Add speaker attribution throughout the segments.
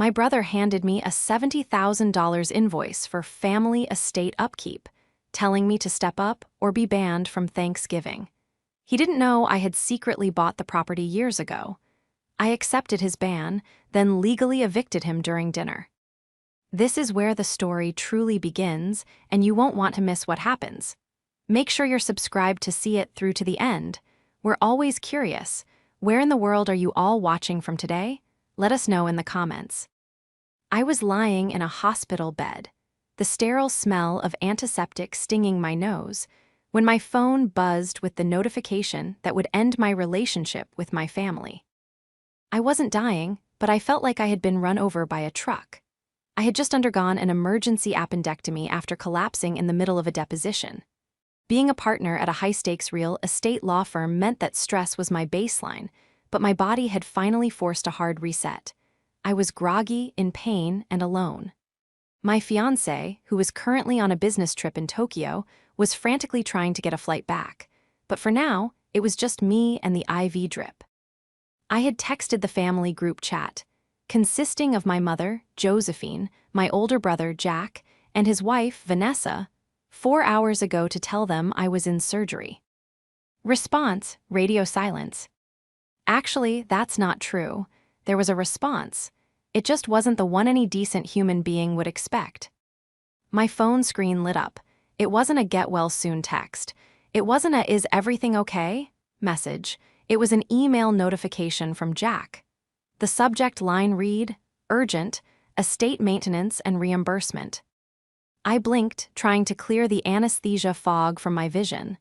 Speaker 1: My brother handed me a $70,000 invoice for family estate upkeep, telling me to step up or be banned from Thanksgiving. He didn't know I had secretly bought the property years ago. I accepted his ban, then legally evicted him during dinner. This is where the story truly begins, and you won't want to miss what happens. Make sure you're subscribed to see it through to the end. We're always curious. Where in the world are you all watching from today? Let us know in the comments. I was lying in a hospital bed, the sterile smell of antiseptic stinging my nose, when my phone buzzed with the notification that would end my relationship with my family. I wasn't dying, but I felt like I had been run over by a truck. I had just undergone an emergency appendectomy after collapsing in the middle of a deposition. Being a partner at a high-stakes real estate law firm meant that stress was my baseline, but my body had finally forced a hard reset. I was groggy, in pain, and alone. My fiancé, who was currently on a business trip in Tokyo, was frantically trying to get a flight back. But for now, it was just me and the IV drip. I had texted the family group chat, consisting of my mother, Josephine, my older brother, Jack, and his wife, Vanessa, 4 hours ago to tell them I was in surgery. Response: radio silence. Actually, that's not true. There was a response. It just wasn't the one any decent human being would expect. My phone screen lit up. It wasn't a get well soon text. It wasn't a is everything okay message. It was an email notification from Jack. The subject line read, urgent, estate maintenance and reimbursement. I blinked, trying to clear the anesthesia fog from my vision.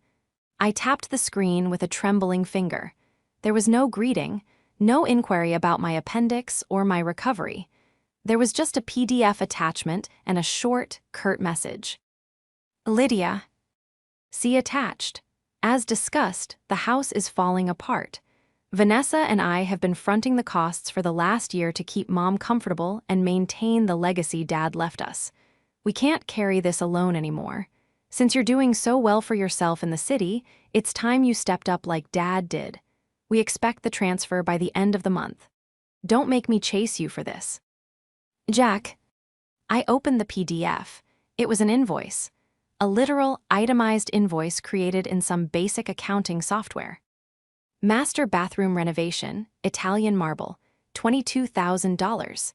Speaker 1: I tapped the screen with a trembling finger. There was no greeting, no inquiry about my appendix or my recovery. There was just a PDF attachment and a short, curt message. Lydia. See attached. As discussed, the house is falling apart. Vanessa and I have been fronting the costs for the last year to keep Mom comfortable and maintain the legacy Dad left us. We can't carry this alone anymore. Since you're doing so well for yourself in the city, it's time you stepped up like Dad did. We expect the transfer by the end of the month. Don't make me chase you for this. Jack. I opened the PDF. It was an invoice. A literal, itemized invoice created in some basic accounting software. Master bathroom renovation, Italian marble, $22,000.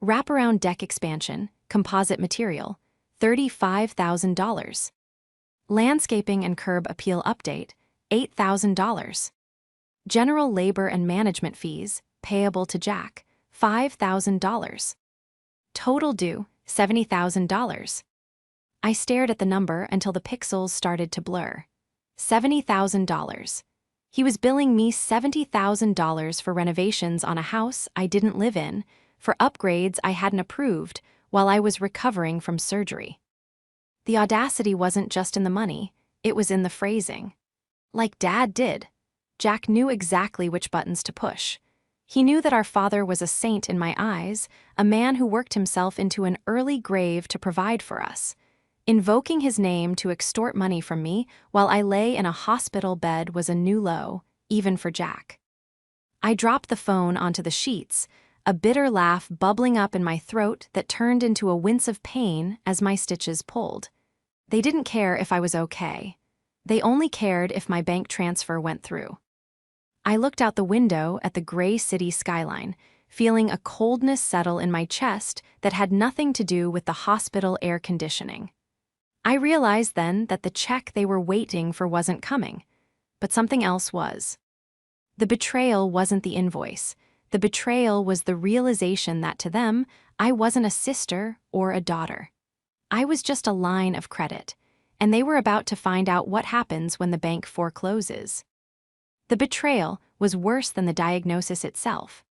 Speaker 1: Wraparound deck expansion, composite material, $35,000. Landscaping and curb appeal update, $8,000. General labor and management fees, payable to Jack, $5,000. Total due, $70,000. I stared at the number until the pixels started to blur. $70,000. He was billing me $70,000 for renovations on a house I didn't live in, for upgrades I hadn't approved while I was recovering from surgery. The audacity wasn't just in the money, it was in the phrasing. Like Dad did. Jack knew exactly which buttons to push. He knew that our father was a saint in my eyes, a man who worked himself into an early grave to provide for us. Invoking his name to extort money from me while I lay in a hospital bed was a new low, even for Jack. I dropped the phone onto the sheets, a bitter laugh bubbling up in my throat that turned into a wince of pain as my stitches pulled. They didn't care if I was okay. They only cared if my bank transfer went through. I looked out the window at the gray city skyline, feeling a coldness settle in my chest that had nothing to do with the hospital air conditioning. I realized then that the check they were waiting for wasn't coming, but something else was. The betrayal wasn't the invoice. The betrayal was the realization that to them, I wasn't a sister or a daughter. I was just a line of credit, and they were about to find out what happens when the bank forecloses. The betrayal was worse than the diagnosis itself.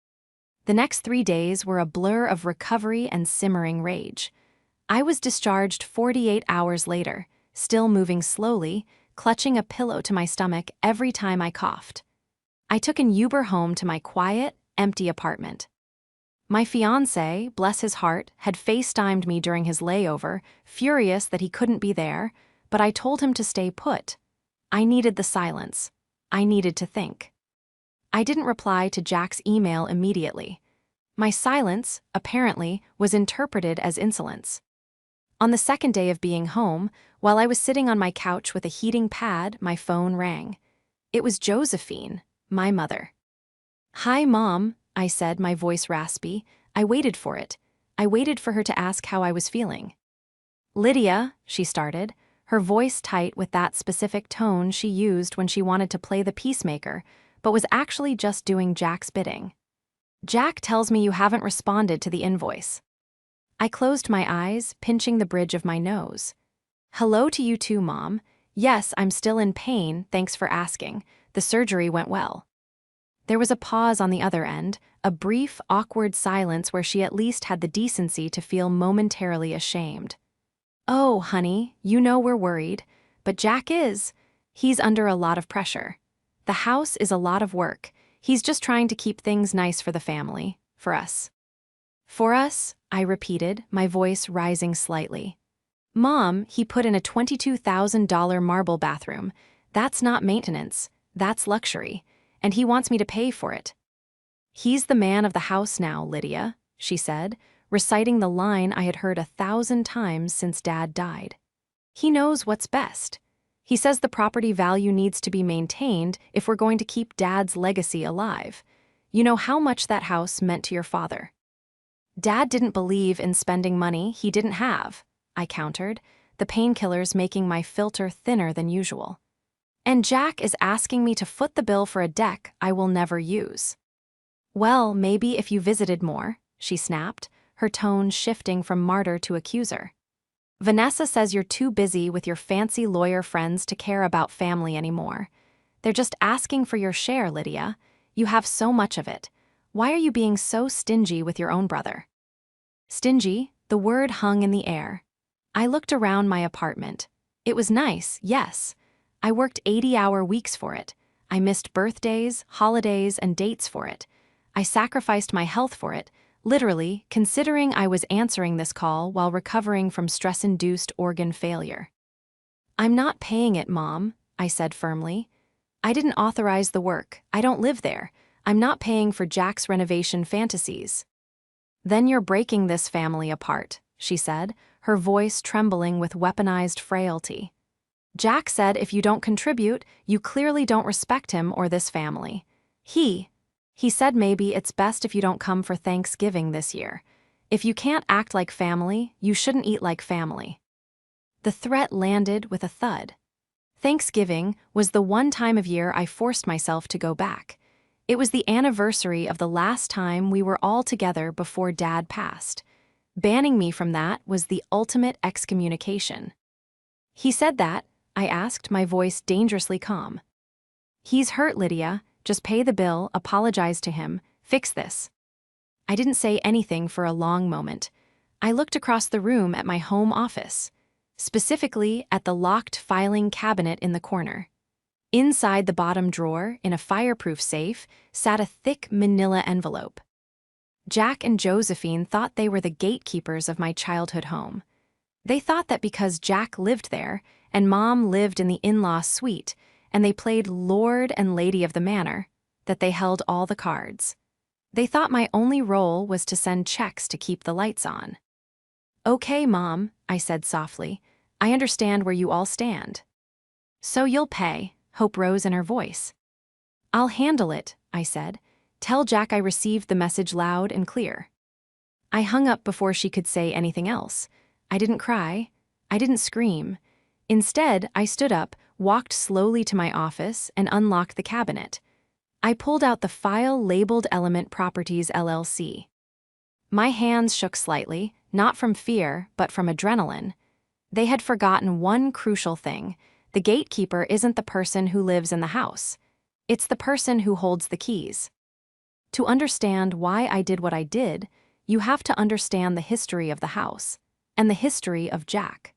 Speaker 1: The next 3 days were a blur of recovery and simmering rage. I was discharged 48 hours later, still moving slowly, clutching a pillow to my stomach every time I coughed. I took an Uber home to my quiet, empty apartment. My fiancé, bless his heart, had FaceTimed me during his layover, furious that he couldn't be there, but I told him to stay put. I needed the silence. I needed to think. I didn't reply to Jack's email immediately. My silence, apparently, was interpreted as insolence. On the second day of being home, while I was sitting on my couch with a heating pad, my phone rang. It was Josephine, my mother. "Hi, Mom," I said, my voice raspy. I waited for it. I waited for her to ask how I was feeling. "Lydia," she started, her voice tight with that specific tone she used when she wanted to play the peacemaker, but was actually just doing Jack's bidding. "Jack tells me you haven't responded to the invoice." I closed my eyes, pinching the bridge of my nose. "Hello to you too, Mom. Yes, I'm still in pain, thanks for asking. The surgery went well." There was a pause on the other end, a brief, awkward silence where she at least had the decency to feel momentarily ashamed. "Oh, honey, you know we're worried. But Jack is. He's under a lot of pressure. The house is a lot of work. He's just trying to keep things nice for the family, for us." "For us?" I repeated, my voice rising slightly. "Mom, he put in a $22,000 marble bathroom. That's not maintenance, that's luxury. And he wants me to pay for it." "He's the man of the house now, Lydia," she said, reciting the line I had heard 1,000 times since Dad died. "He knows what's best. He says the property value needs to be maintained if we're going to keep Dad's legacy alive. You know how much that house meant to your father." "Dad didn't believe in spending money he didn't have," I countered, the painkillers making my filter thinner than usual. "And Jack is asking me to foot the bill for a deck I will never use." "Well, maybe if you visited more," she snapped, her tone shifting from martyr to accuser. "Vanessa says you're too busy with your fancy lawyer friends to care about family anymore. They're just asking for your share, Lydia. You have so much of it. Why are you being so stingy with your own brother?" Stingy, the word hung in the air. I looked around my apartment. It was nice, yes. I worked 80-hour weeks for it. I missed birthdays, holidays, and dates for it. I sacrificed my health for it, literally, considering I was answering this call while recovering from stress-induced organ failure. "I'm not paying it, Mom," I said firmly. "I didn't authorize the work. I don't live there. I'm not paying for Jack's renovation fantasies." "Then you're breaking this family apart," she said, her voice trembling with weaponized frailty. "Jack said if you don't contribute, you clearly don't respect him or this family. He said maybe it's best if you don't come for Thanksgiving this year. If you can't act like family, you shouldn't eat like family." The threat landed with a thud. Thanksgiving was the one time of year I forced myself to go back. It was the anniversary of the last time we were all together before Dad passed. Banning me from that was the ultimate excommunication. "He said that?" I asked, my voice dangerously calm. "He's hurt, Lydia. Just pay the bill, apologize to him, fix this." I didn't say anything for a long moment. I looked across the room at my home office, specifically at the locked filing cabinet in the corner. Inside the bottom drawer, in a fireproof safe, sat a thick manila envelope. Jack and Josephine thought they were the gatekeepers of my childhood home. They thought that because Jack lived there, and Mom lived in the in-law suite, and they played Lord and Lady of the Manor, that they held all the cards. They thought my only role was to send checks to keep the lights on. "Okay, Mom," I said softly. "I understand where you all stand." "So you'll pay," hope rose in her voice. "I'll handle it," I said. "Tell Jack I received the message loud and clear." I hung up before she could say anything else. I didn't cry. I didn't scream. Instead, I stood up, walked slowly to my office, and unlocked the cabinet. I pulled out the file labeled Element Properties LLC. My hands shook slightly, not from fear, but from adrenaline. They had forgotten one crucial thing. The gatekeeper isn't the person who lives in the house. It's the person who holds the keys. To understand why I did what I did, you have to understand the history of the house, and the history of Jack.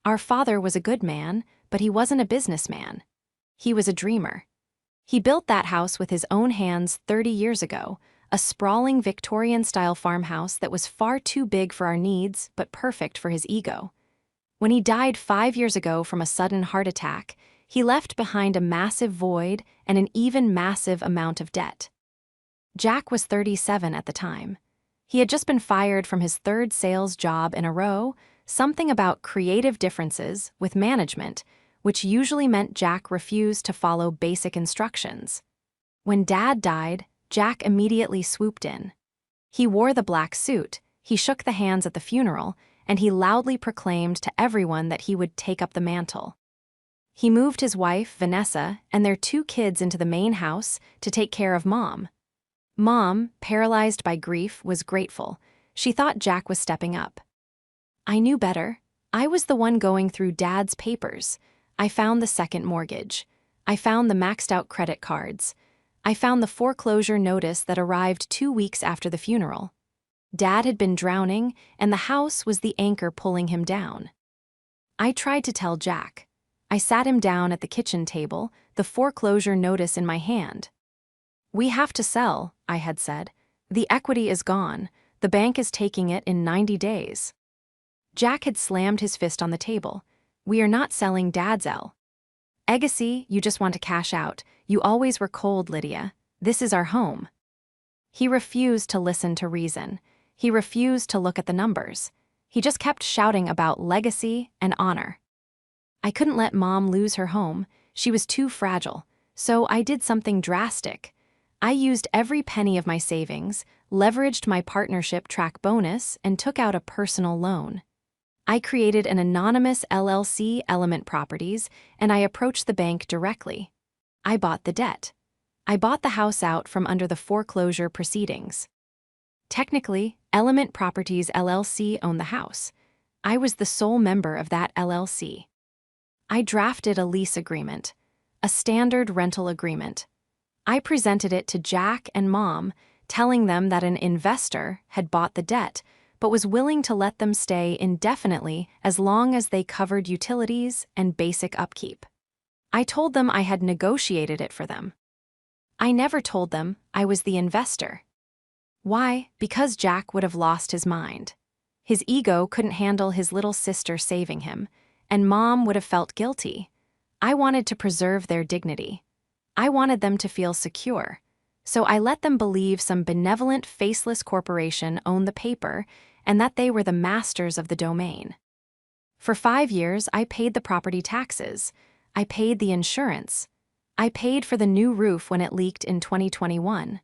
Speaker 1: Our father was a good man, but he wasn't a businessman. He was a dreamer. He built that house with his own hands 30 years ago, a sprawling Victorian-style farmhouse that was far too big for our needs but perfect for his ego. When he died 5 years ago from a sudden heart attack, he left behind a massive void and an even massive amount of debt. Jack was 37 at the time. He had just been fired from his third sales job in a row, something about creative differences with management, which usually meant Jack refused to follow basic instructions. When Dad died, Jack immediately swooped in. He wore the black suit, he shook the hands at the funeral, and he loudly proclaimed to everyone that he would take up the mantle. He moved his wife, Vanessa, and their 2 kids into the main house to take care of Mom. Mom, paralyzed by grief, was grateful. She thought Jack was stepping up. I knew better. I was the one going through Dad's papers. I found the second mortgage. I found the maxed-out credit cards. I found the foreclosure notice that arrived 2 weeks after the funeral. Dad had been drowning, and the house was the anchor pulling him down. I tried to tell Jack. I sat him down at the kitchen table, the foreclosure notice in my hand. "We have to sell," I had said. "The equity is gone. The bank is taking it in 90 days. Jack had slammed his fist on the table. "We are not selling Dad's L. Legacy, you just want to cash out. You always were cold, Lydia. This is our home." He refused to listen to reason. He refused to look at the numbers. He just kept shouting about legacy and honor. I couldn't let Mom lose her home. She was too fragile. So I did something drastic. I used every penny of my savings, leveraged my partnership track bonus, and took out a personal loan. I created an anonymous LLC, Element Properties, and I approached the bank directly. I bought the debt. I bought the house out from under the foreclosure proceedings. Technically, Element Properties LLC owned the house. I was the sole member of that LLC. I drafted a lease agreement, a standard rental agreement. I presented it to Jack and Mom, telling them that an investor had bought the debt, but was willing to let them stay indefinitely as long as they covered utilities and basic upkeep. I told them I had negotiated it for them. I never told them I was the investor. Why? Because Jack would have lost his mind. His ego couldn't handle his little sister saving him, and Mom would have felt guilty. I wanted to preserve their dignity. I wanted them to feel secure. So I let them believe some benevolent, faceless corporation owned the paper and that they were the masters of the domain. For 5 years, I paid the property taxes. I paid the insurance. I paid for the new roof when it leaked in 2021.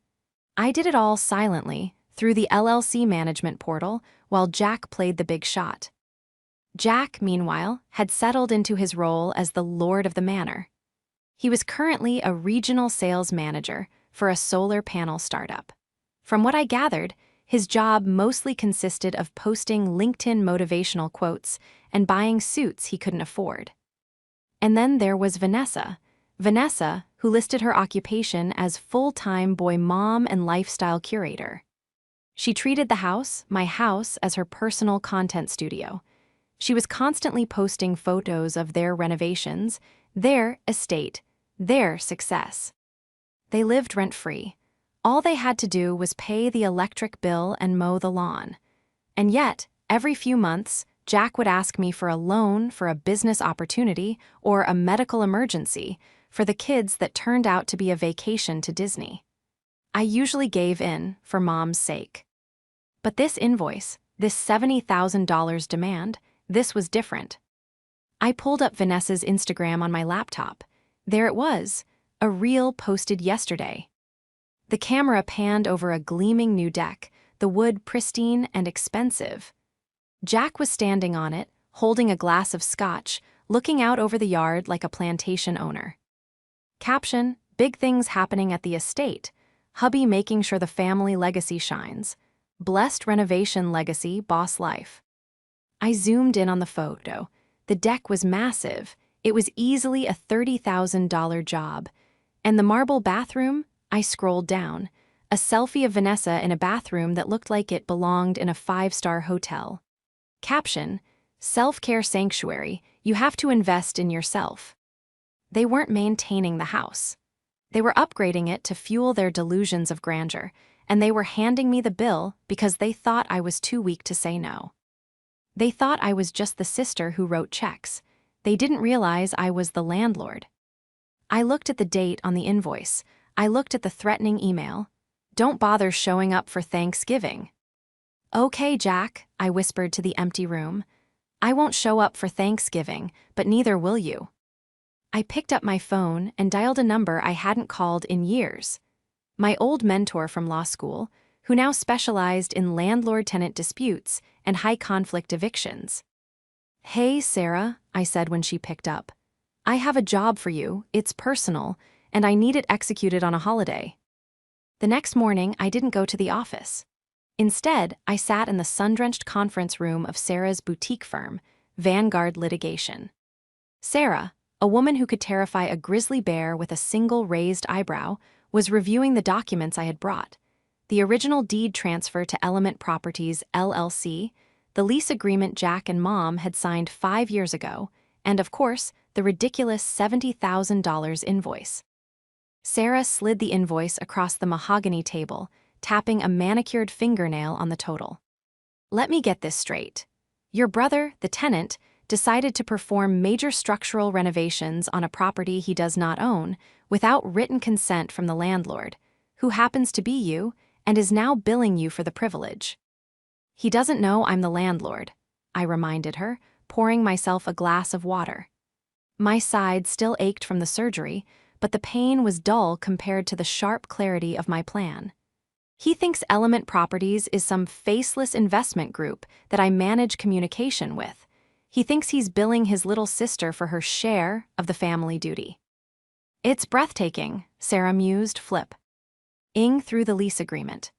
Speaker 1: I did it all silently, through the LLC management portal, while Jack played the big shot. Jack, meanwhile, had settled into his role as the Lord of the Manor. He was currently a regional sales manager for a solar panel startup. From what I gathered, his job mostly consisted of posting LinkedIn motivational quotes and buying suits he couldn't afford. And then there was Vanessa, who listed her occupation as full-time boy mom and lifestyle curator. She treated the house, my house, as her personal content studio. She was constantly posting photos of their renovations, their estate, their success. They lived rent-free. All they had to do was pay the electric bill and mow the lawn. And yet, every few months, Jack would ask me for a loan for a business opportunity or a medical emergency for the kids that turned out to be a vacation to Disney. I usually gave in for Mom's sake. But this invoice, this $70,000 demand, this was different. I pulled up Vanessa's Instagram on my laptop. There it was, a reel posted yesterday. The camera panned over a gleaming new deck, the wood pristine and expensive. Jack was standing on it, holding a glass of scotch, looking out over the yard like a plantation owner. Caption: "Big things happening at the estate. Hubby making sure the family legacy shines. Blessed renovation legacy, boss life." I zoomed in on the photo. The deck was massive. It was easily a $30,000 job. And the marble bathroom? I scrolled down. A selfie of Vanessa in a bathroom that looked like it belonged in a 5-star hotel. Caption: "Self-care sanctuary. You have to invest in yourself." They weren't maintaining the house. They were upgrading it to fuel their delusions of grandeur, and they were handing me the bill because they thought I was too weak to say no. They thought I was just the sister who wrote checks. They didn't realize I was the landlord. I looked at the date on the invoice. I looked at the threatening email. Don't bother showing up for Thanksgiving." "Okay, Jack," I whispered to the empty room. "I won't show up for Thanksgiving, but neither will you." I picked up my phone and dialed a number I hadn't called in years. My old mentor from law school, who now specialized in landlord-tenant disputes and high-conflict evictions. "Hey, Sarah," I said when she picked up. "I have a job for you, it's personal, and I need it executed on a holiday." The next morning, I didn't go to the office. Instead, I sat in the sun-drenched conference room of Sarah's boutique firm, Vanguard Litigation. Sarah, a woman who could terrify a grizzly bear with a single raised eyebrow, was reviewing the documents I had brought. The original deed transfer to Element Properties, LLC, the lease agreement Jack and Mom had signed 5 years ago, and of course, the ridiculous $70,000 invoice. Sarah slid the invoice across the mahogany table, tapping a manicured fingernail on the total. "Let me get this straight. Your brother, the tenant, decided to perform major structural renovations on a property he does not own without written consent from the landlord, who happens to be you and is now billing you for the privilege." "He doesn't know I'm the landlord," I reminded her, pouring myself a glass of water. My side still ached from the surgery, but the pain was dull compared to the sharp clarity of my plan. "He thinks Element Properties is some faceless investment group that I manage communication with. He thinks he's billing his little sister for her share of the family duty." "It's breathtaking," Sarah mused, flipping through the lease agreement.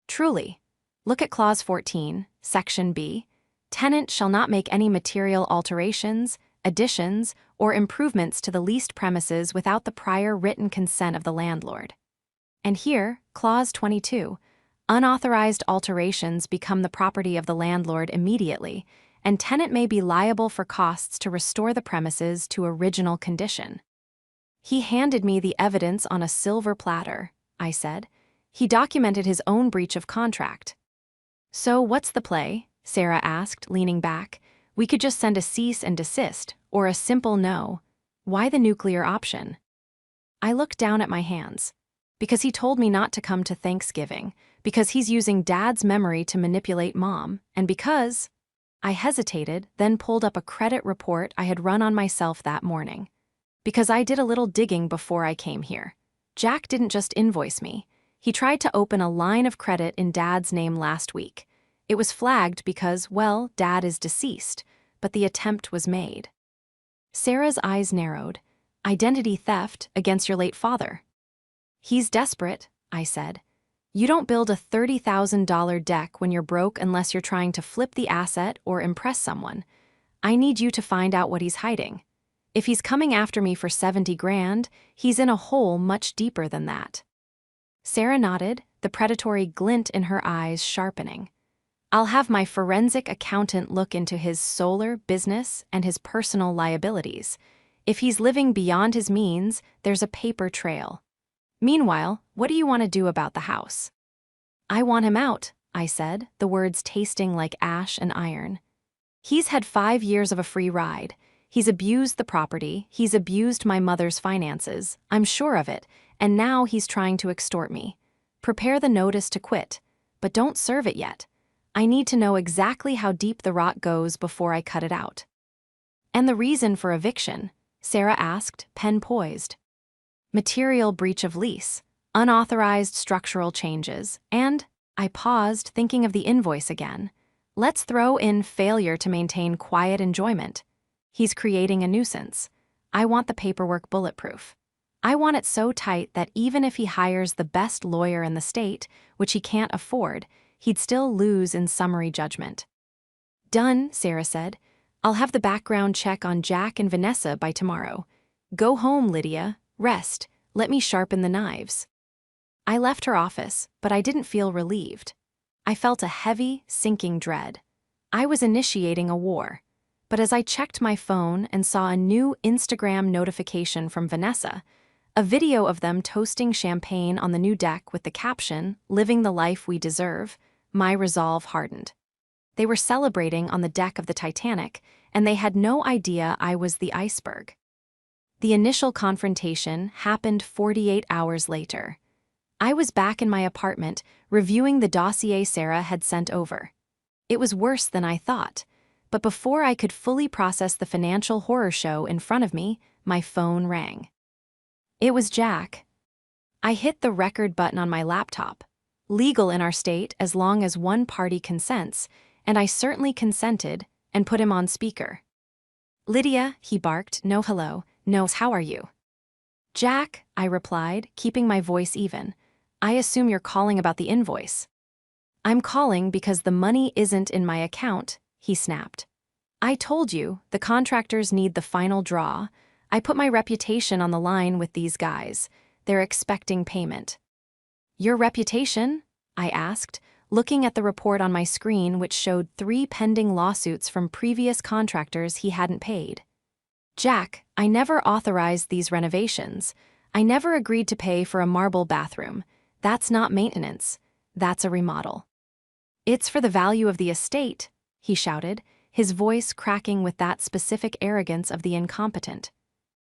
Speaker 1: "Truly. Look at Clause 14, Section B. Tenant shall not make any material alterations, additions, or improvements to the leased premises without the prior written consent of the landlord." And here, Clause 22, unauthorized alterations become the property of the landlord immediately, and tenant may be liable for costs to restore the premises to original condition. "He handed me the evidence on a silver platter," I said. "He documented his own breach of contract." "So what's the play?" Sarah asked, leaning back. "We could just send a cease and desist, or a simple no. Why the nuclear option?" I looked down at my hands. "Because he told me not to come to Thanksgiving, because he's using Dad's memory to manipulate Mom, and because—" I hesitated, then pulled up a credit report I had run on myself that morning. "Because I did a little digging before I came here. Jack didn't just invoice me. He tried to open a line of credit in Dad's name last week. It was flagged because, well, Dad is deceased, but the attempt was made." Sarah's eyes narrowed. "Identity theft against your late father." "He's desperate," I said. "You don't build a $30,000 deck when you're broke unless you're trying to flip the asset or impress someone. I need you to find out what he's hiding. If he's coming after me for 70 grand, he's in a hole much deeper than that." Sarah nodded, the predatory glint in her eyes sharpening. "I'll have my forensic accountant look into his solar, business, and his personal liabilities. If he's living beyond his means, there's a paper trail. Meanwhile, what do you want to do about the house?" "I want him out," I said, the words tasting like ash and iron. "He's had 5 years of a free ride. He's abused the property, he's abused my mother's finances, I'm sure of it, and now he's trying to extort me. Prepare the notice to quit, but don't serve it yet. I need to know exactly how deep the rot goes before I cut it out." "And the reason for eviction?" Sarah asked, pen poised. "Material breach of lease, unauthorized structural changes, and—" I paused, thinking of the invoice again. "Let's throw in failure to maintain quiet enjoyment. He's creating a nuisance. I want the paperwork bulletproof. I want it so tight that even if he hires the best lawyer in the state, which he can't afford, he'd still lose in summary judgment." "Done," Sarah said. "I'll have the background check on Jack and Vanessa by tomorrow. Go home, Lydia. Rest. Let me sharpen the knives." I left her office, but I didn't feel relieved. I felt a heavy, sinking dread. I was initiating a war. But as I checked my phone and saw a new Instagram notification from Vanessa, a video of them toasting champagne on the new deck with the caption, "Living the life we deserve," my resolve hardened. They were celebrating on the deck of the Titanic, and they had no idea I was the iceberg. The initial confrontation happened 48 hours later. I was back in my apartment, reviewing the dossier Sarah had sent over. It was worse than I thought. But before I could fully process the financial horror show in front of me, my phone rang. It was Jack. I hit the record button on my laptop. Legal in our state as long as one party consents, and I certainly consented and put him on speaker. "Lydia," he barked, "no hello, no how are you?" "Jack," I replied, keeping my voice even. "I assume you're calling about the invoice." "I'm calling because the money isn't in my account," he snapped. "I told you, the contractors need the final draw. I put my reputation on the line with these guys. They're expecting payment." "Your reputation?" I asked, looking at the report on my screen which showed 3 pending lawsuits from previous contractors he hadn't paid. "Jack, I never authorized these renovations. I never agreed to pay for a marble bathroom. That's not maintenance. That's a remodel." "It's for the value of the estate," he shouted, his voice cracking with that specific arrogance of the incompetent.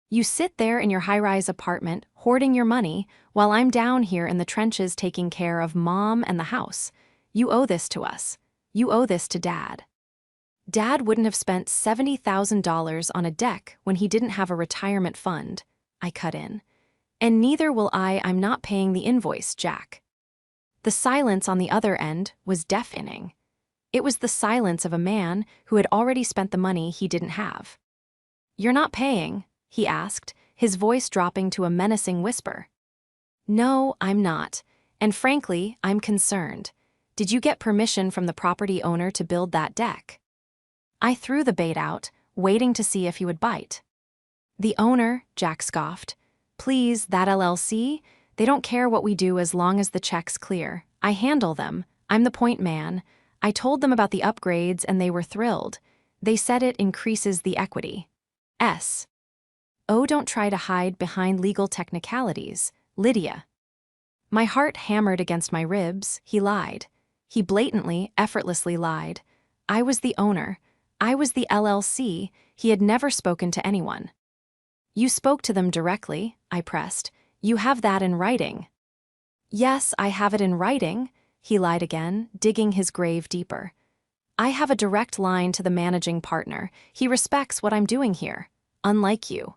Speaker 1: "You sit there in your high-rise apartment, hoarding your money, while I'm down here in the trenches taking care of Mom and the house. You owe this to us. You owe this to Dad." "Dad wouldn't have spent $70,000 on a deck when he didn't have a retirement fund," I cut in. "And neither will I. I'm not paying the invoice, Jack." The silence on the other end was deafening. It was the silence of a man who had already spent the money he didn't have. "You're not paying?" he asked, his voice dropping to a menacing whisper. "No, I'm not. And frankly, I'm concerned. Did you get permission from the property owner to build that deck?" I threw the bait out, waiting to see if he would bite. "The owner," Jack scoffed. "Please, that LLC? They don't care what we do as long as the check's clear. I handle them. I'm the point man. I told them about the upgrades and they were thrilled. They said it increases the equity. Oh, don't try to hide behind legal technicalities, Lydia." My heart hammered against my ribs. He lied. He blatantly, effortlessly lied. I was the owner. I was the LLC. He had never spoken to anyone. "You spoke to them directly," I pressed. "You have that in writing." "Yes, I have it in writing," he lied again, digging his grave deeper. "I have a direct line to the managing partner. He respects what I'm doing here. Unlike you."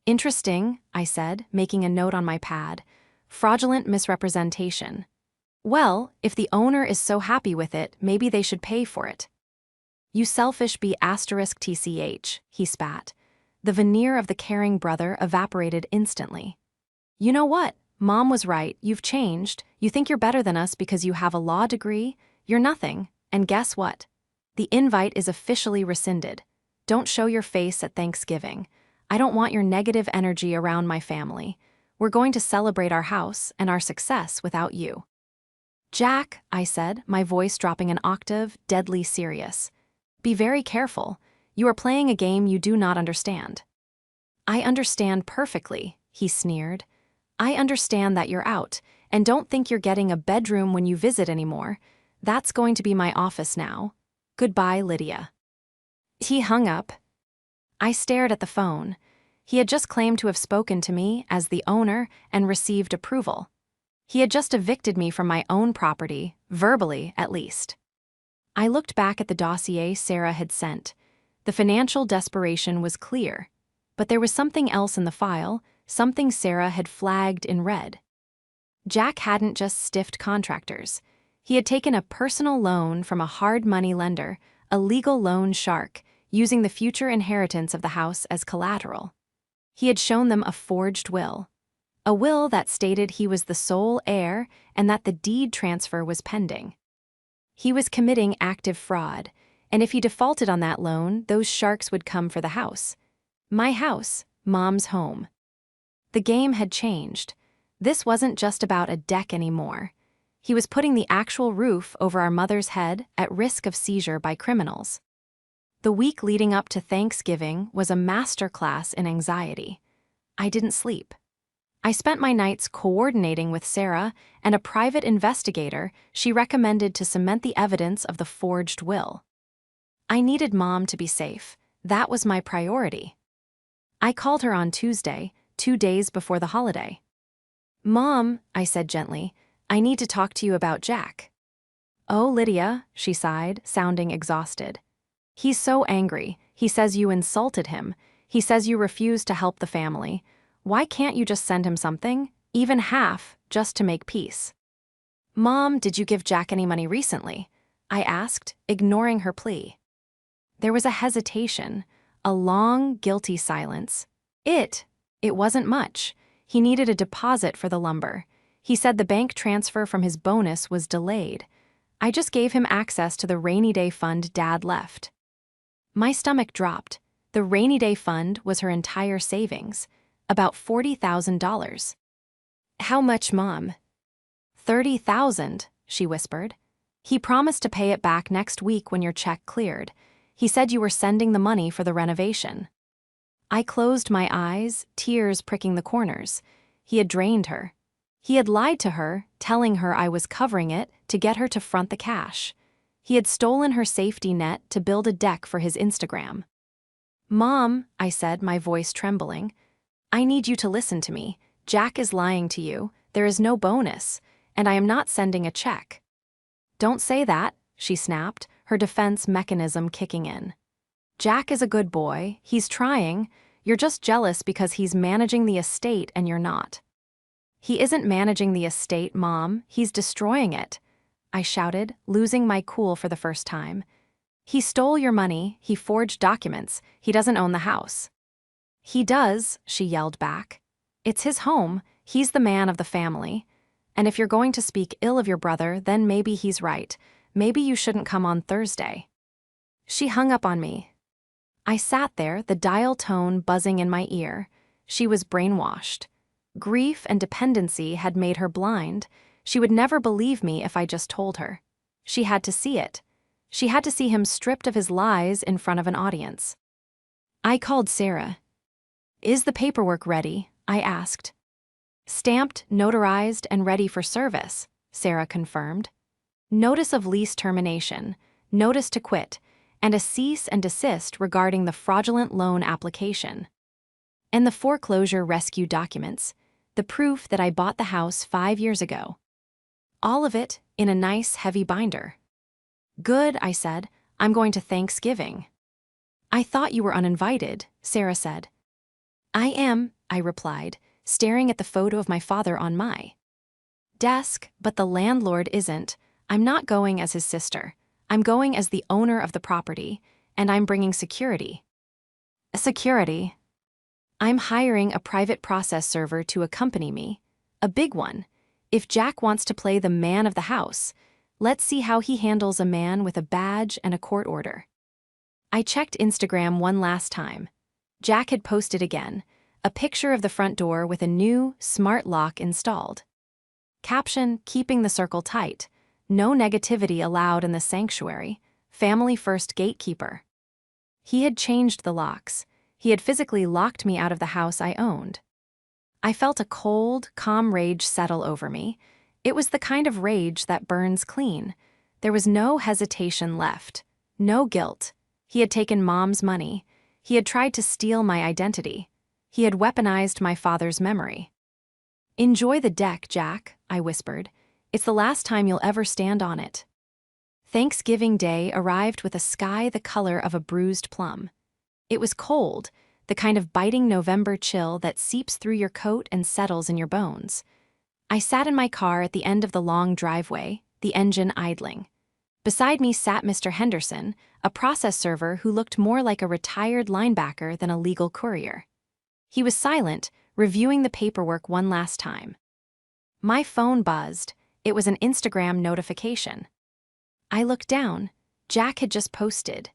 Speaker 1: "Interesting," I said, making a note on my pad. "Fraudulent misrepresentation." "Well, if the owner is so happy with it, maybe they should pay for it." "You selfish *TCH, he spat. The veneer of the caring brother evaporated instantly. "You know what? Mom was right. You've changed. You think you're better than us because you have a law degree? You're nothing. And guess what? The invite is officially rescinded. Don't show your face at Thanksgiving. I don't want your negative energy around my family. We're going to celebrate our house and our success without you." "Jack," I said, my voice dropping an octave, deadly serious. "Be very careful. You are playing a game you do not understand." "I understand perfectly," he sneered. "I understand that you're out, and don't think you're getting a bedroom when you visit anymore. That's going to be my office now. Goodbye, Lydia." He hung up. I stared at the phone. He had just claimed to have spoken to me as the owner and received approval. He had just evicted me from my own property, verbally at least. I looked back at the dossier Sarah had sent. The financial desperation was clear, but there was something else in the file, something Sarah had flagged in red. Jack hadn't just stiffed contractors. He had taken a personal loan from a hard money lender, a legal loan shark, using the future inheritance of the house as collateral. He had shown them a forged will. A will that stated he was the sole heir and that the deed transfer was pending. He was committing active fraud, and if he defaulted on that loan, those sharks would come for the house. My house, Mom's home. The game had changed. This wasn't just about a deck anymore. He was putting the actual roof over our mother's head at risk of seizure by criminals. The week leading up to Thanksgiving was a masterclass in anxiety. I didn't sleep. I spent my nights coordinating with Sarah and a private investigator she recommended to cement the evidence of the forged will. I needed Mom to be safe. That was my priority. I called her on Tuesday, 2 days before the holiday. Mom, I said gently, I need to talk to you about Jack. Oh, Lydia, she sighed, sounding exhausted. He's so angry. He says you insulted him. He says you refused to help the family. Why can't you just send him something? Even half, just to make peace. Mom, did you give Jack any money recently? I asked, ignoring her plea. There was a hesitation, a long, guilty silence. It wasn't much. He needed a deposit for the lumber. He said the bank transfer from his bonus was delayed. I just gave him access to the rainy day fund Dad left. My stomach dropped. The rainy day fund was her entire savings, about $40,000. How much, Mom? $30,000, she whispered. He promised to pay it back next week when your check cleared. He said you were sending the money for the renovation. I closed my eyes, tears pricking the corners. He had drained her. He had lied to her, telling her I was covering it to get her to front the cash. He had stolen her safety net to build a deck for his Instagram. Mom, I said, my voice trembling, I need you to listen to me. Jack is lying to you. There is no bonus, and I am not sending a check. Don't say that, she snapped, her defense mechanism kicking in. Jack is a good boy. He's trying. You're just jealous because he's managing the estate and you're not. He isn't managing the estate, Mom. He's destroying it, I shouted, losing my cool for the first time. He stole your money. He forged documents. He doesn't own the house. He does, she yelled back. It's his home. He's the man of the family. And if you're going to speak ill of your brother, then maybe he's right. Maybe you shouldn't come on Thursday. She hung up on me. I sat there, the dial tone buzzing in my ear. She was brainwashed. Grief and dependency had made her blind. She would never believe me if I just told her. She had to see it. She had to see him stripped of his lies in front of an audience. I called Sarah. Is the paperwork ready? I asked. Stamped, notarized, and ready for service, Sarah confirmed. Notice of lease termination, notice to quit, and a cease and desist regarding the fraudulent loan application. And the foreclosure rescue documents, the proof that I bought the house 5 years ago. All of it in a nice, heavy binder. Good, I said. I'm going to Thanksgiving. I thought you were uninvited, Sarah said. I am, I replied, staring at the photo of my father on my desk, but the landlord isn't. I'm not going as his sister. I'm going as the owner of the property, and I'm bringing security. Security? I'm hiring a private process server to accompany me. A big one. If Jack wants to play the man of the house, let's see how he handles a man with a badge and a court order. I checked Instagram one last time. Jack had posted again, a picture of the front door with a new, smart lock installed. Caption, keeping the circle tight. No negativity allowed in the sanctuary. Family first gatekeeper. He had changed the locks. He had physically locked me out of the house I owned. I felt a cold, calm rage settle over me. It was the kind of rage that burns clean. There was no hesitation left. No guilt. He had taken Mom's money. He had tried to steal my identity. He had weaponized my father's memory. Enjoy the deck, Jack, I whispered. It's the last time you'll ever stand on it. Thanksgiving Day arrived with a sky the color of a bruised plum. It was cold, the kind of biting November chill that seeps through your coat and settles in your bones. I sat in my car at the end of the long driveway, the engine idling. Beside me sat Mr. Henderson, a process server who looked more like a retired linebacker than a legal courier. He was silent, reviewing the paperwork one last time. My phone buzzed. It was an Instagram notification. I looked down. Jack had just posted.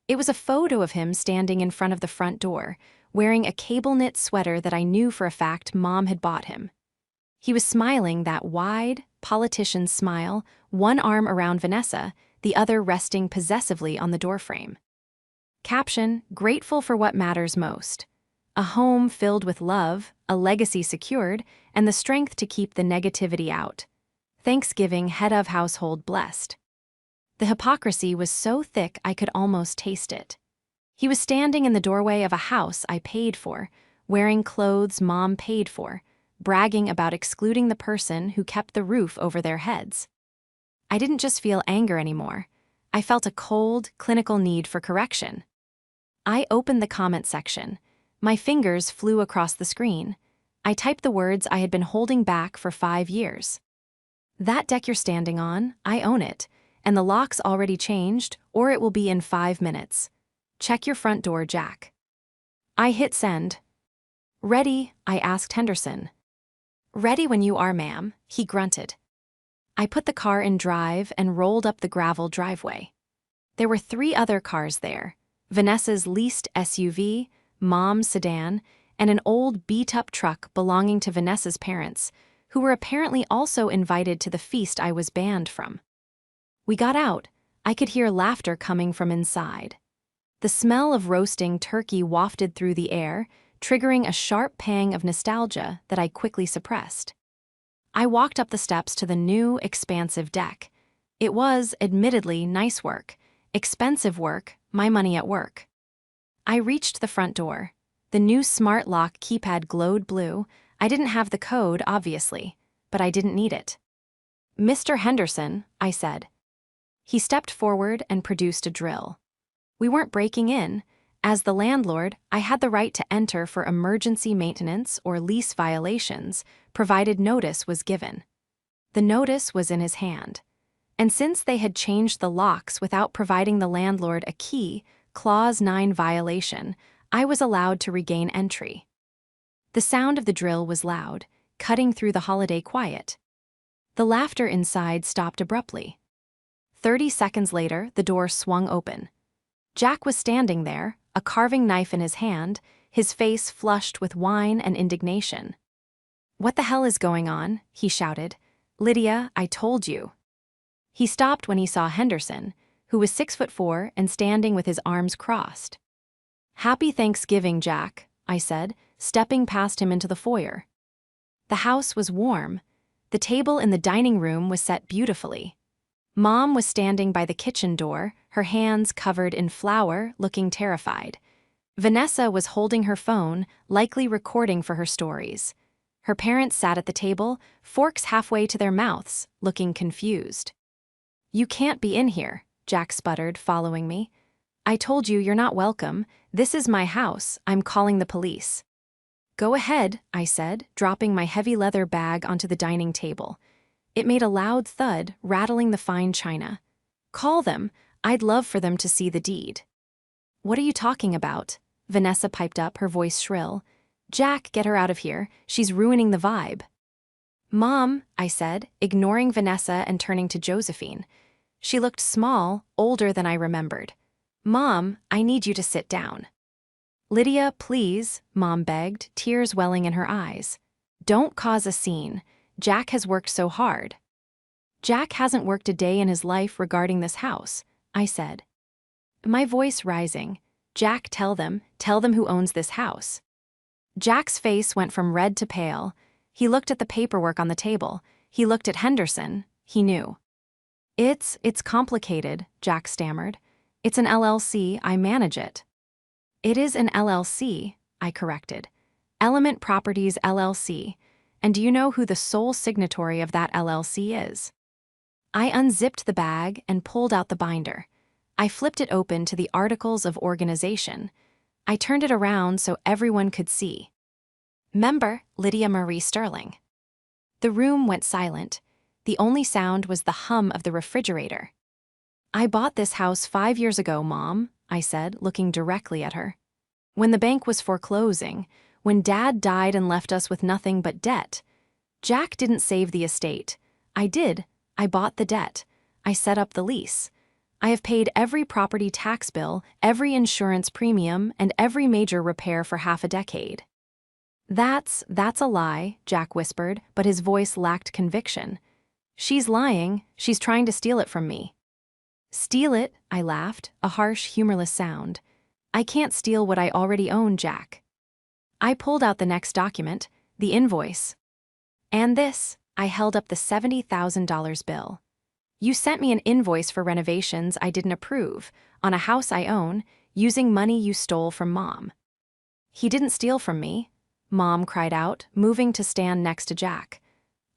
Speaker 1: It was a photo of him standing in front of the front door, wearing a cable-knit sweater that I knew for a fact Mom had bought him. He was smiling that wide, politician smile, one arm around Vanessa, the other resting possessively on the doorframe. Caption, grateful for what matters most. A home filled with love, a legacy secured, and the strength to keep the negativity out. Thanksgiving head of household blessed. The hypocrisy was so thick I could almost taste it. He was standing in the doorway of a house I paid for, wearing clothes Mom paid for, bragging about excluding the person who kept the roof over their heads. I didn't just feel anger anymore. I felt a cold, clinical need for correction. I opened the comment section. My fingers flew across the screen. I typed the words I had been holding back for 5 years. That deck you're standing on, I own it, and the lock's already changed, or it will be in 5 minutes. Check your front door, Jack. I hit send. Ready? I asked Henderson. Ready when you are, ma'am, he grunted. I put the car in drive and rolled up the gravel driveway. There were 3 other cars there: Vanessa's leased SUV, Mom's sedan, and an old beat-up truck belonging to Vanessa's parents, who were apparently also invited to the feast I was banned from. We got out. I could hear laughter coming from inside. The smell of roasting turkey wafted through the air, triggering a sharp pang of nostalgia that I quickly suppressed. I walked up the steps to the new, expansive deck. It was, admittedly, nice work. Expensive work, my money at work. I reached the front door. The new smart lock keypad glowed blue. I didn't have the code, obviously, but I didn't need it. Mr. Henderson, I said. He stepped forward and produced a drill. We weren't breaking in. As the landlord, I had the right to enter for emergency maintenance or lease violations, provided notice was given. The notice was in his hand. And since they had changed the locks without providing the landlord a key, Clause 9 violation, I was allowed to regain entry. The sound of the drill was loud, cutting through the holiday quiet. The laughter inside stopped abruptly. 30 seconds later, the door swung open. Jack was standing there, a carving knife in his hand, his face flushed with wine and indignation. "What the hell is going on?" he shouted. "Lydia, I told you." He stopped when he saw Henderson, who was 6'4" and standing with his arms crossed. "Happy Thanksgiving, Jack," I said, stepping past him into the foyer. The house was warm. The table in the dining room was set beautifully. Mom was standing by the kitchen door, her hands covered in flour, looking terrified. Vanessa was holding her phone, likely recording for her stories. Her parents sat at the table, forks halfway to their mouths, looking confused. "You can't be in here," Jack sputtered, following me. "I told you you're not welcome. This is my house. I'm calling the police." "Go ahead," I said, dropping my heavy leather bag onto the dining table. It made a loud thud, rattling the fine china. "Call them. I'd love for them to see the deed." "What are you talking about?" Vanessa piped up, her voice shrill. "Jack, get her out of here. She's ruining the vibe." "Mom," I said, ignoring Vanessa and turning to Josephine. She looked small, older than I remembered. "Mom, I need you to sit down." "Lydia, please," Mom begged, tears welling in her eyes. "Don't cause a scene. Jack has worked so hard." "Jack hasn't worked a day in his life regarding this house," I said. My voice rising. "Jack, tell them who owns this house." Jack's face went from red to pale. He looked at the paperwork on the table. He looked at Henderson. He knew. It's complicated," Jack stammered. "It's an LLC, I manage it." "It is an LLC," I corrected. "Element Properties LLC. And do you know who the sole signatory of that LLC is?" I unzipped the bag and pulled out the binder. I flipped it open to the Articles of Organization. I turned it around so everyone could see. "Member, Lydia Marie Sterling." The room went silent. The only sound was the hum of the refrigerator. "I bought this house 5 years ago, Mom," I said, looking directly at her. "When the bank was foreclosing, when Dad died and left us with nothing but debt. Jack didn't save the estate. I did. I bought the debt. I set up the lease. I have paid every property tax bill, every insurance premium, and every major repair for half a decade." That's a lie," Jack whispered, but his voice lacked conviction. "She's lying. She's trying to steal it from me." "Steal it?" I laughed, a harsh, humorless sound. "I can't steal what I already own, Jack." I pulled out the next document, the invoice. "And this," I held up the $70,000 bill. "You sent me an invoice for renovations I didn't approve, on a house I own, using money you stole from Mom." "He didn't steal from me. Mom cried out, moving to stand next to Jack.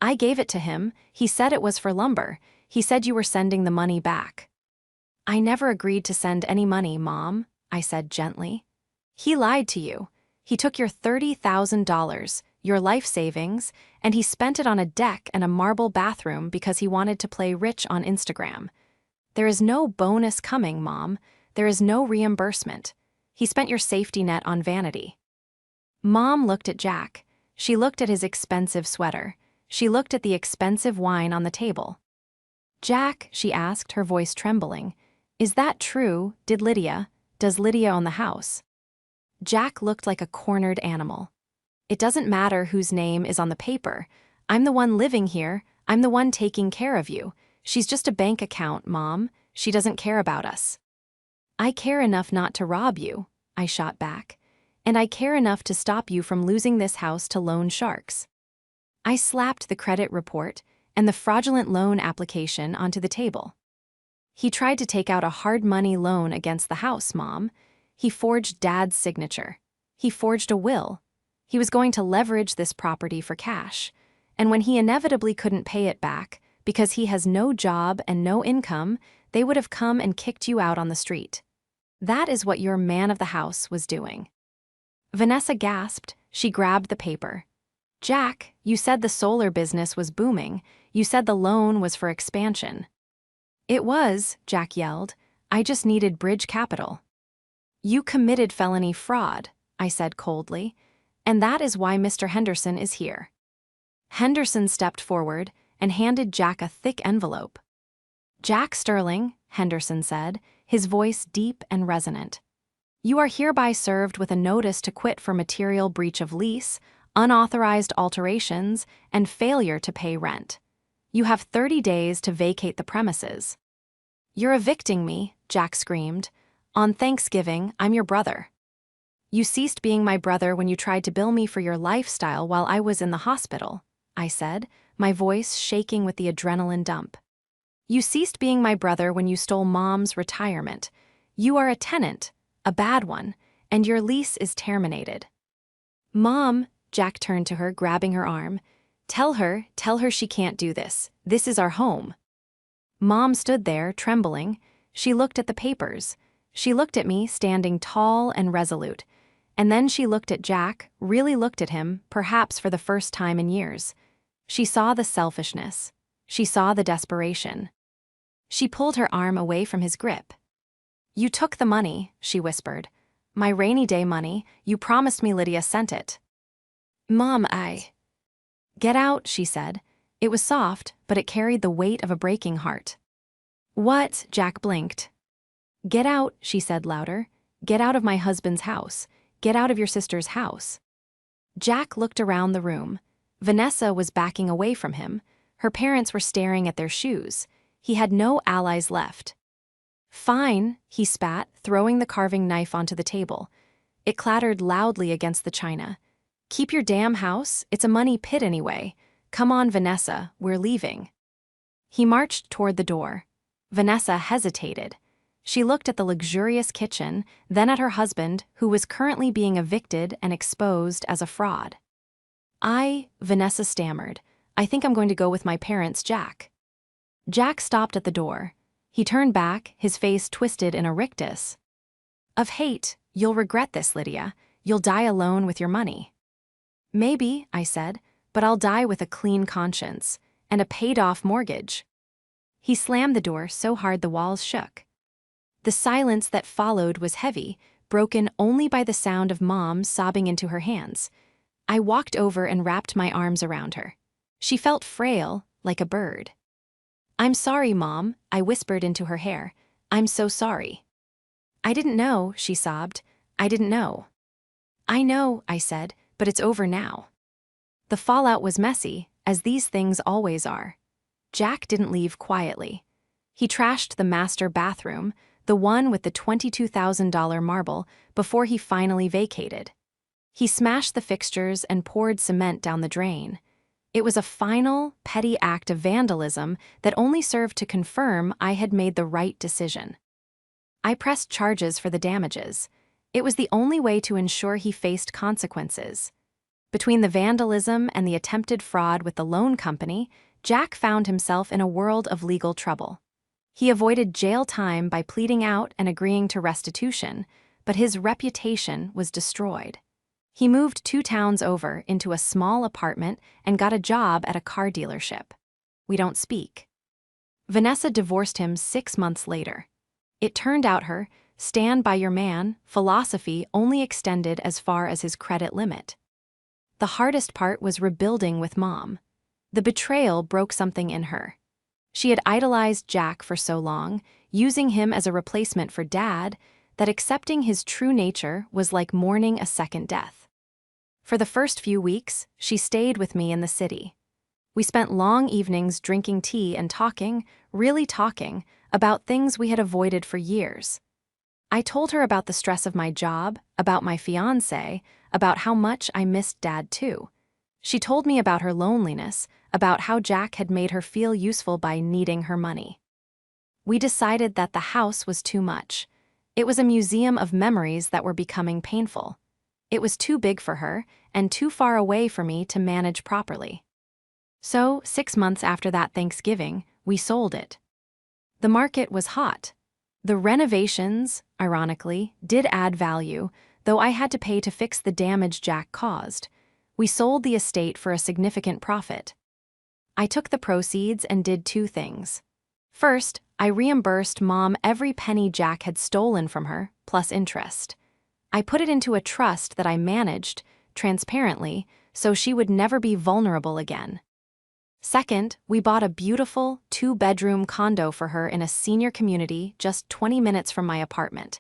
Speaker 1: I gave it to him. He said it was for lumber. He said you were sending the money back. I never agreed to send any money, Mom, I said gently. He lied to you. He took your $30,000, your life savings, and he spent it on a deck and a marble bathroom because he wanted to play rich on Instagram. There is no bonus coming, Mom. There is no reimbursement. He spent your safety net on vanity. Mom looked at Jack. She looked at his expensive sweater. She looked at the expensive wine on the table. Jack, she asked, her voice trembling, is that true? Does Lydia own the house? Jack looked like a cornered animal. It doesn't matter whose name is on the paper. I'm the one living here. I'm the one taking care of you. She's just a bank account, Mom. She doesn't care about us. I care enough not to rob you, I shot back. And I care enough to stop you from losing this house to loan sharks. I slapped the credit report and the fraudulent loan application onto the table. He tried to take out a hard money loan against the house, Mom. He forged Dad's signature. He forged a will. He was going to leverage this property for cash. And when he inevitably couldn't pay it back, because he has no job and no income, they would have come and kicked you out on the street. That is what your man of the house was doing. Vanessa gasped. She grabbed the paper. Jack, you said the solar business was booming. You said the loan was for expansion. It was, Jack yelled. I just needed bridge capital. You committed felony fraud, I said coldly, and that is why Mr. Henderson is here. Henderson stepped forward and handed Jack a thick envelope. Jack Sterling, Henderson said, his voice deep and resonant. You are hereby served with a notice to quit for material breach of lease, unauthorized alterations, and failure to pay rent. You have 30 days to vacate the premises. You're evicting me, Jack screamed. On Thanksgiving, I'm your brother. You ceased being my brother when you tried to bill me for your lifestyle while I was in the hospital, I said, my voice shaking with the adrenaline dump. You ceased being my brother when you stole Mom's retirement. You are a tenant, a bad one, and your lease is terminated. Mom, Jack turned to her, grabbing her arm. Tell her she can't do this. This is our home. Mom stood there, trembling. She looked at the papers. She looked at me, standing tall and resolute. And then she looked at Jack, really looked at him, perhaps for the first time in years. She saw the selfishness. She saw the desperation. She pulled her arm away from his grip. You took the money, she whispered. My rainy day money. You promised me Lydia sent it. Mom, Get out, she said. It was soft, but it carried the weight of a breaking heart. What? Jack blinked. Get out, she said louder. Get out of my husband's house. Get out of your sister's house. Jack looked around the room. Vanessa was backing away from him. Her parents were staring at their shoes. He had no allies left. Fine, he spat, throwing the carving knife onto the table. It clattered loudly against the china. Keep your damn house, it's a money pit anyway. Come on, Vanessa, we're leaving. He marched toward the door. Vanessa hesitated. She looked at the luxurious kitchen, then at her husband, who was currently being evicted and exposed as a fraud. Vanessa stammered. I think I'm going to go with my parents, Jack. Jack stopped at the door. He turned back, his face twisted in a rictus. Of hate, you'll regret this, Lydia. You'll die alone with your money. Maybe, I said, but I'll die with a clean conscience and a paid-off mortgage. He slammed the door so hard the walls shook. The silence that followed was heavy, broken only by the sound of Mom sobbing into her hands. I walked over and wrapped my arms around her. She felt frail, like a bird. I'm sorry, Mom, I whispered into her hair. I'm so sorry. I didn't know, she sobbed. I didn't know. I know, I said, but it's over now. The fallout was messy, as these things always are. Jack didn't leave quietly. He trashed the master bathroom, the one with the $22,000 marble, before he finally vacated. He smashed the fixtures and poured cement down the drain. It was a final, petty act of vandalism that only served to confirm I had made the right decision. I pressed charges for the damages. It was the only way to ensure he faced consequences. Between the vandalism and the attempted fraud with the loan company, Jack found himself in a world of legal trouble. He avoided jail time by pleading out and agreeing to restitution, but his reputation was destroyed. He moved 2 towns over into a small apartment and got a job at a car dealership. We don't speak. Vanessa divorced him 6 months later. It turned out her stand by your man philosophy only extended as far as his credit limit. The hardest part was rebuilding with Mom. The betrayal broke something in her. She had idolized Jack for so long, using him as a replacement for Dad, that accepting his true nature was like mourning a second death. For the first few weeks, she stayed with me in the city. We spent long evenings drinking tea and talking, really talking, about things we had avoided for years. I told her about the stress of my job, about my fiancé, about how much I missed Dad too. She told me about her loneliness, about how Jack had made her feel useful by needing her money. We decided that the house was too much. It was a museum of memories that were becoming painful. It was too big for her, and too far away for me to manage properly. So, 6 months after that Thanksgiving, we sold it. The market was hot. The renovations, ironically, did add value, though I had to pay to fix the damage Jack caused. We sold the estate for a significant profit. I took the proceeds and did 2 things. First, I reimbursed Mom every penny Jack had stolen from her, plus interest. I put it into a trust that I managed, transparently, so she would never be vulnerable again. Second, we bought a beautiful 2-bedroom condo for her in a senior community just 20 minutes from my apartment.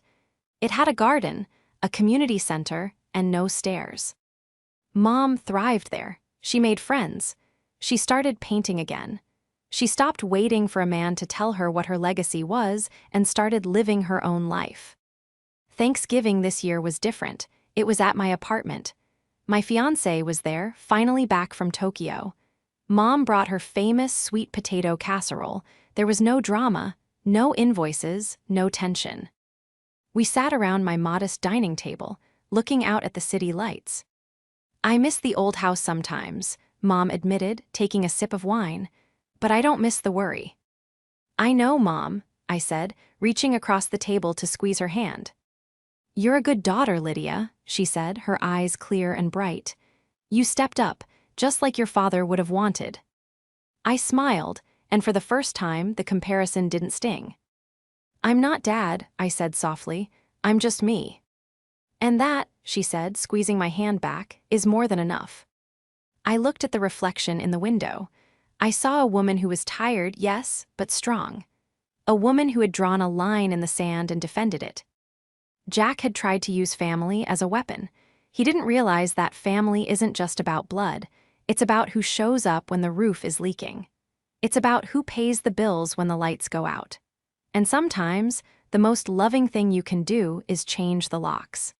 Speaker 1: It had a garden, a community center, and no stairs. Mom thrived there. She made friends. She started painting again. She stopped waiting for a man to tell her what her legacy was and started living her own life. Thanksgiving this year was different. It was at my apartment. My fiancé was there, finally back from Tokyo. Mom brought her famous sweet potato casserole. There was no drama, no invoices, no tension. We sat around my modest dining table, looking out at the city lights. I miss the old house sometimes, Mom admitted, taking a sip of wine, but I don't miss the worry. I know, Mom, I said, reaching across the table to squeeze her hand. You're a good daughter, Lydia, she said, her eyes clear and bright. You stepped up, just like your father would have wanted. I smiled, and for the first time, the comparison didn't sting. I'm not Dad, I said softly. I'm just me. And that, she said, squeezing my hand back, is more than enough. I looked at the reflection in the window. I saw a woman who was tired, yes, but strong. A woman who had drawn a line in the sand and defended it. Jack had tried to use family as a weapon. He didn't realize that family isn't just about blood. It's about who shows up when the roof is leaking. It's about who pays the bills when the lights go out. And sometimes, the most loving thing you can do is change the locks.